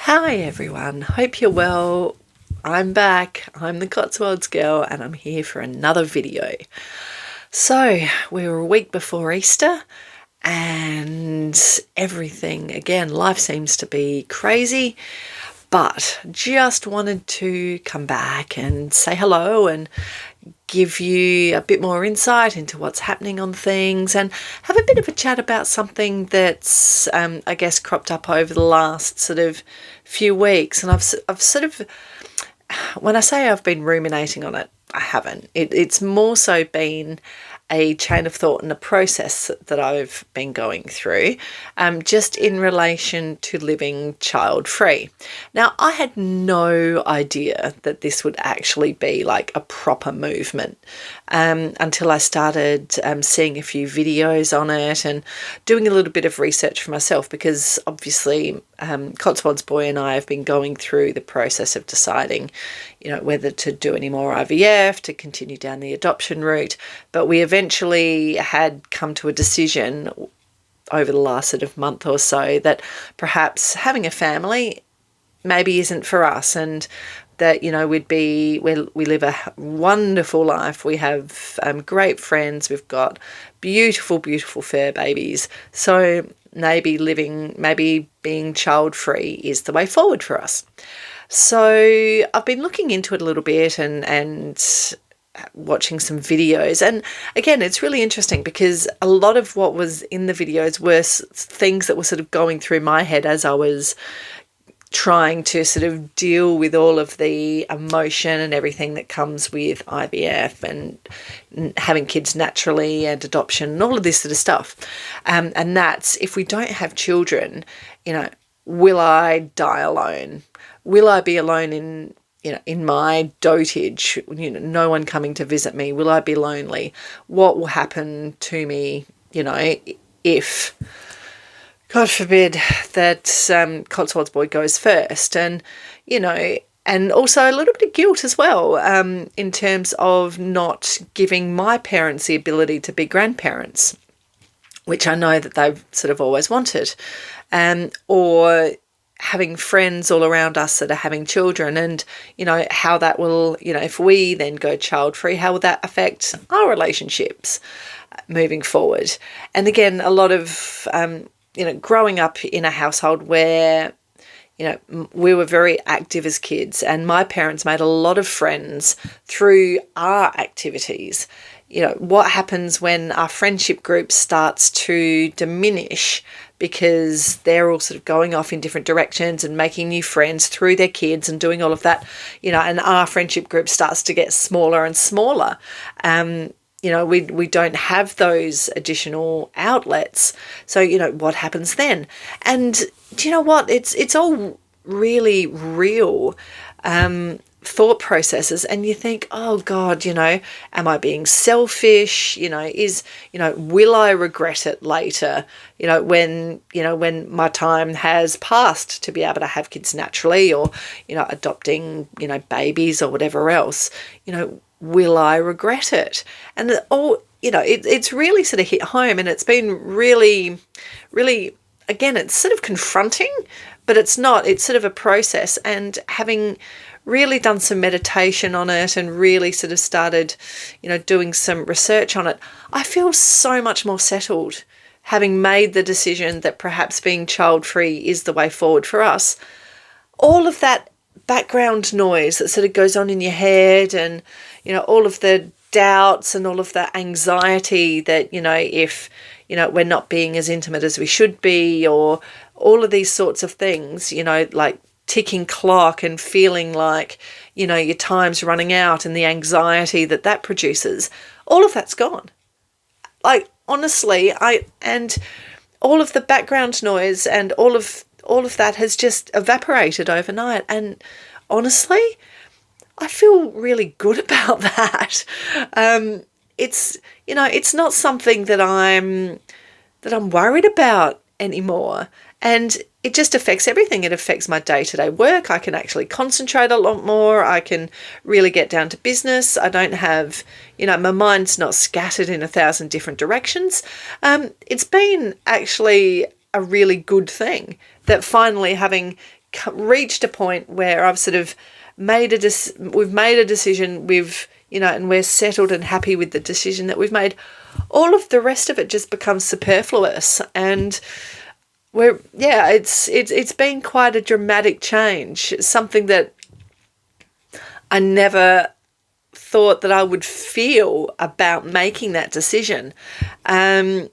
Hi everyone, hope you're well. I'm back, I'm the Cotswolds girl and I'm here for another video. So we were a week before Easter and everything, again, life seems to be crazy, but just wanted to come back and say hello and give you a bit more insight into what's happening on things and have a bit of a chat about something that's, I guess, cropped up over the last sort of few weeks. And I've sort of, when I say I've been ruminating on it, I haven't. It's more so been a chain of thought and a process that I've been going through, just in relation to living child-free. Now, I had no idea that this would actually be like a proper movement until I started seeing a few videos on it and doing a little bit of research for myself, because obviously Cotswolds Boy and I have been going through the process of deciding, whether to do any more IVF, to continue down the adoption route. But we eventually had come to a decision over the last sort of month or so that perhaps having a family maybe isn't for us, and that, we live a wonderful life. We have great friends. We've got beautiful, beautiful fur babies. So maybe being child-free is the way forward for us. So I've been looking into it a little bit and watching some videos. And again, it's really interesting because a lot of what was in the videos were things that were sort of going through my head as I was trying to sort of deal with all of the emotion and everything that comes with IVF and having kids naturally and adoption and all of this sort of stuff. And that's, if we don't have children, will I die alone? Will I be alone in my dotage, no one coming to visit me? Will I be lonely? What will happen to me, if, God forbid, that Cotswolds Boy goes first? And, and also a little bit of guilt as well, in terms of not giving my parents the ability to be grandparents, which I know that they've sort of always wanted, or having friends all around us that are having children, and, how that will, if we then go child-free, how will that affect our relationships moving forward? And again, a lot of, growing up in a household where, we were very active as kids, and my parents made a lot of friends through our activities. What happens when our friendship group starts to diminish because they're all sort of going off in different directions and making new friends through their kids and doing all of that, and our friendship group starts to get smaller and smaller. We don't have those additional outlets. So, what happens then? And do you know what? It's all really real thought processes, and you think, oh God, am I being selfish? Will I regret it later? When my time has passed to be able to have kids naturally, or, adopting, babies or whatever else, will I regret it? And it's really sort of hit home, and it's been really, really, again, it's sort of confronting, but it's not. It's sort of a process, and having really done some meditation on it and really sort of started, doing some research on it, I feel so much more settled, having made the decision that perhaps being child-free is the way forward for us. All of that background noise that sort of goes on in your head, and, all of the doubts and all of the anxiety that, if, we're not being as intimate as we should be, or all of these sorts of things, like ticking clock and feeling like, your time's running out, and the anxiety that produces, all of that's gone. Like, honestly, and all of the background noise and all of that has just evaporated overnight. And honestly, I feel really good about that. It's not something that I'm worried about anymore. And it just affects everything. It affects my day-to-day work. I can actually concentrate a lot more. I can really get down to business. I don't have, my mind's not scattered in 1,000 different directions. It's been actually a really good thing that finally, having reached a point where I've sort of we've made a decision, and we're settled and happy with the decision that we've made, all of the rest of it just becomes superfluous. And it's been quite a dramatic change, something that I never thought that I would feel about making that decision. And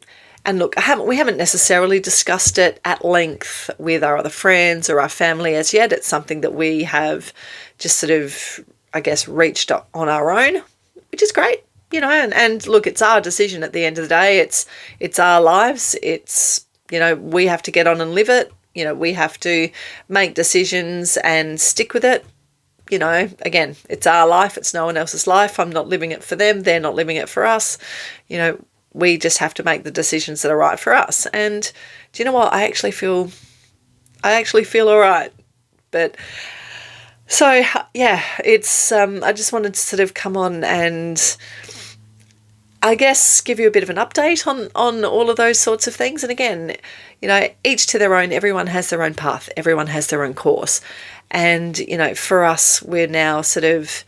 look, we haven't necessarily discussed it at length with our other friends or our family as yet. It's something that we have just sort of, I guess, reached on our own, which is great, and look, it's our decision at the end of the day. It's our lives. It's, we have to get on and live it. We have to make decisions and stick with it. Again, it's our life. It's no one else's life. I'm not living it for them. They're not living it for us. We just have to make the decisions that are right for us. And do you know what? I actually feel all right. But so, yeah, it's, I just wanted to sort of come on and I guess give you a bit of an update on all of those sorts of things. And again, each to their own. Everyone has their own path. Everyone has their own course. And, for us, we're now sort of,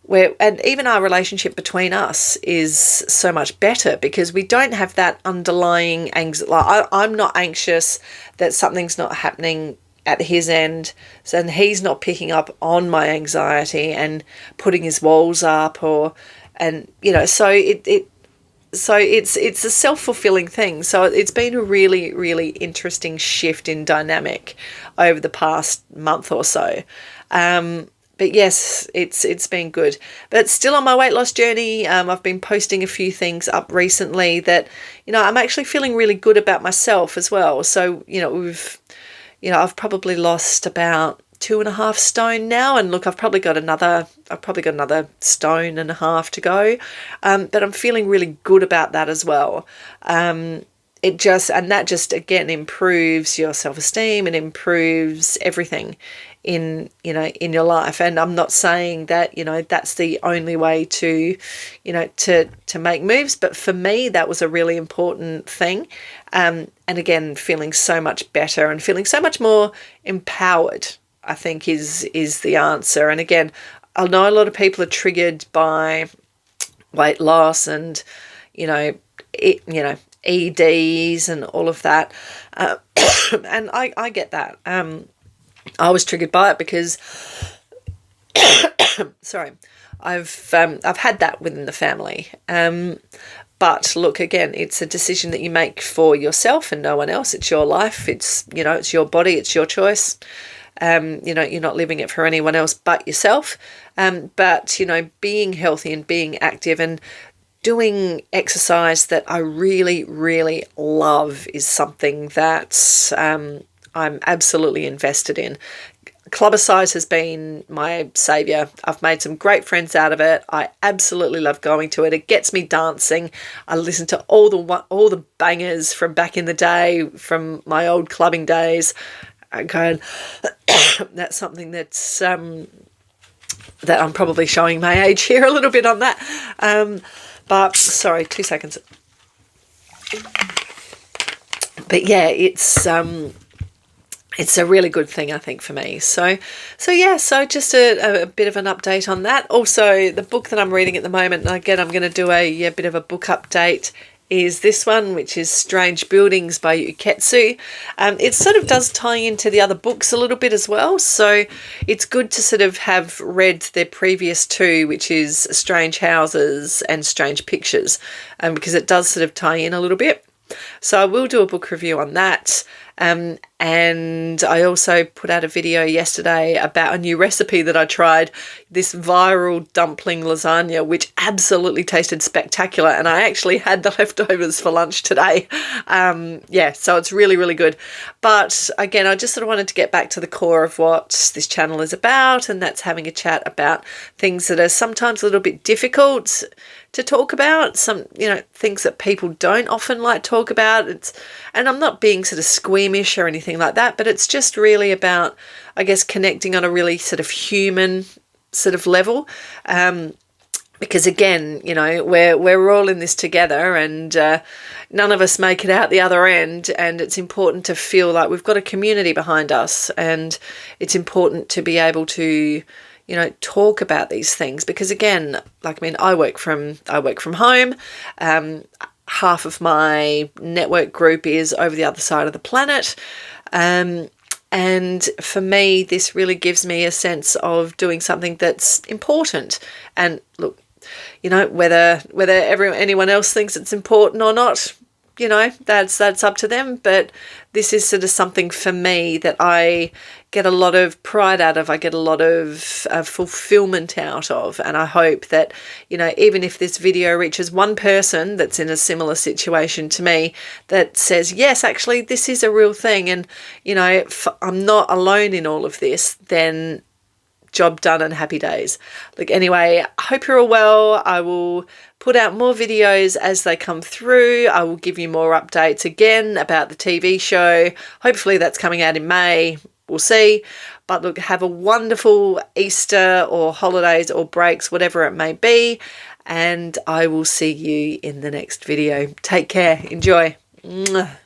and even our relationship between us is so much better because we don't have that underlying anxiety. Like, I'm not anxious that something's not happening at his end, and he's not picking up on my anxiety and putting his walls up, so it's a self-fulfilling thing. So it's been a really, really interesting shift in dynamic over the past month or so. But yes, it's been good. But still on my weight loss journey, I've been posting a few things up recently that, I'm actually feeling really good about myself as well. So, I've probably lost about 2.5 stone now, and look, I've probably got another stone and a half to go, but I'm feeling really good about that as well. That just again improves your self-esteem and improves everything in your life. And I'm not saying that that's the only way to make moves, but for me that was a really important thing. And again, feeling so much better and feeling so much more empowered, I think is the answer. And again, I know a lot of people are triggered by weight loss and EDs and all of that, and I get that. I was triggered by it because sorry, I've had that within the family. But look, again, it's a decision that you make for yourself and no one else. It's your life. It's it's your body. It's your choice. You're not living it for anyone else but yourself. But being healthy and being active and doing exercise that I really, really love is something that I'm absolutely invested in. Clubbercise has been my saviour. I've made some great friends out of it. I absolutely love going to it. It gets me dancing. I listen to all the bangers from back in the day, from my old clubbing days. Okay, that's something that's that I'm probably showing my age here a little bit on that. But sorry, 2 seconds. But yeah, it's a really good thing, I think, for me. So just a bit of an update on that. Also, the book that I'm reading at the moment, and again, I'm going to do a bit of a book update, is this one, which is Strange Buildings by Uketsu. It sort of does tie into the other books a little bit as well. So it's good to sort of have read their previous two, which is Strange Houses and Strange Pictures, because it does sort of tie in a little bit. So I will do a book review on that. And I also put out a video yesterday about a new recipe that I tried, this viral dumpling lasagna, which absolutely tasted spectacular. And I actually had the leftovers for lunch today. So it's really, really good. But again, I just sort of wanted to get back to the core of what this channel is about, and that's having a chat about things that are sometimes a little bit difficult to talk about, some things that people don't often like talk about. And I'm not being sort of squeamish or anything like that, but it's just really about, I guess, connecting on a really sort of human sort of level. because again, you know, we're all in this together, and none of us make it out the other end, and it's important to feel like we've got a community behind us, and it's important to be able to, you know, talk about these things, because again, like, I mean, I work from home. Half of my network group is over the other side of the planet. And for me, this really gives me a sense of doing something that's important. And look, you know, whether anyone else thinks it's important or not, you know, that's up to them. But this is sort of something for me that I get a lot of pride out of. I get a lot of fulfillment out of. And I hope that, you know, even if this video reaches one person that's in a similar situation to me, that says, yes, actually, this is a real thing. And, you know, I'm not alone in all of this, then job done and happy days. Look, anyway, I hope you're all well. I will put out more videos as they come through. I will give you more updates again about the TV show. Hopefully that's coming out in May. We'll see. But look, have a wonderful Easter or holidays or breaks, whatever it may be. And I will see you in the next video. Take care. Enjoy. Mwah.